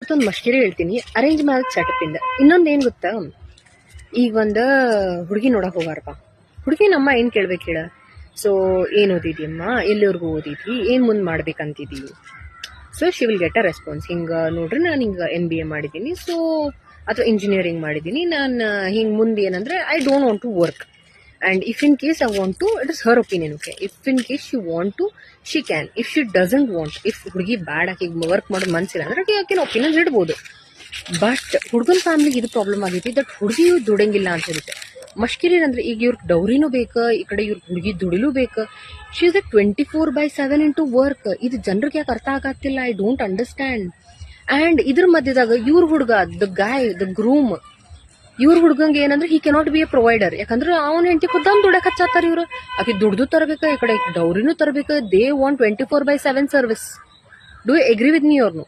ಮತ್ತೊಂದು ಮಷ್ಕಿರಿ ಹೇಳ್ತೀನಿ, arrange marriage setup ಇಂದ ಇನ್ನೊಂದು ಏನ್ ಗೊತ್ತಾ, ಈಗ ಒಂದು ಹುಡುಗಿ ನೋಡಕ್ ಹೋಗಾರಪ್ಪ, ಹುಡುಗಿ ನಮ್ಮ ಏನ್ ಕೇಳ್ಬೇಕು ಹೇಳ, ಸೊ ಏನ್ ಓದಿದ್ಯಮ್ಮ, ಎಲ್ಲಿವರೆಗೂ ಓದಿದ್ವಿ, ಏನ್ ಮುಂದ್ ಮಾಡ್ಬೇಕಂತಿದೀವಿ. So she will get a response, ಹಿಂಗ ನೋಡ್ರಿ ನಾನು ಹಿಂಗ MBA ಮಾಡಿದ್ದೀನಿ, ಸೊ ಅಥವಾ ಇಂಜಿನಿಯರಿಂಗ್ ಮಾಡಿದ್ದೀನಿ, ನಾನು ಹಿಂಗ್ ಮುಂದೆ ಏನಂದ್ರೆ I don't want to work, and if in case I want to, it is her opinion, okay? If in case she want to, she can. If she doesn't want, if ಹುಡುಗಿ ಬ್ಯಾಡ್ ಆಗಿ work ಮಾಡೋದು ಮನ್ಸಿಲ್ಲ ಅಂದ್ರೆ ಆಕಿನ opinion ಇಡ್ಬೋದು. But ಹುಡುಗನ ಫ್ಯಾಮಿಲಿಗೆ ಇದು problem ಆಗೈತಿ, ದಟ್ ಹುಡುಗಿಯು ದುಡಂಗಿಲ್ಲ ಅಂತ ಹೇಳುತ್ತೆ. ಮಷ್ಕಿರಿ ಅಂದ್ರೆ ಈಗ ಇವ್ರಿಗೆ ಡೌರಿನೂ ಬೇಕು, ಈ ಕಡೆ ಇವ್ರ ಹುಡುಗಿ ದುಡಿಲೂ ಬೇಕು. She is 24/7 into work. ಇದು ಜನರಿಗೆ ಯಾಕೆ ಅರ್ಥ ಆಗತ್ತಿಲ್ಲ, ಐ ಡೋಂಟ್ ಅಂಡರ್ಸ್ಟ್ಯಾಂಡ್. ಅಂಡ್ ಇದ್ರ ಮಧ್ಯದಾಗ ಇವ್ರ ಹುಡುಗ, ದ ಗಾಯ್, ದ ಗ್ರೂಮ್, ಇವ್ರ ಹುಡುಗಂಗೆ ಏನಂದ್ರೆ he cannot be A provider. ಯಾಕಂದ್ರೆ ಅವ್ನ ಹೆಂಡತಿ ಖುದ್ದಾನ್ ದುಡಕ್ ಹಚ್ಚಾತಾರ ಇವ್ರು. ಆಕೆ ದುಡ್ದು ತರಬೇಕ, ಈ ಕಡೆ ಡೌರಿನೂ ತರಬೇಕು. They want 24/7 service. Do you agree with me or no?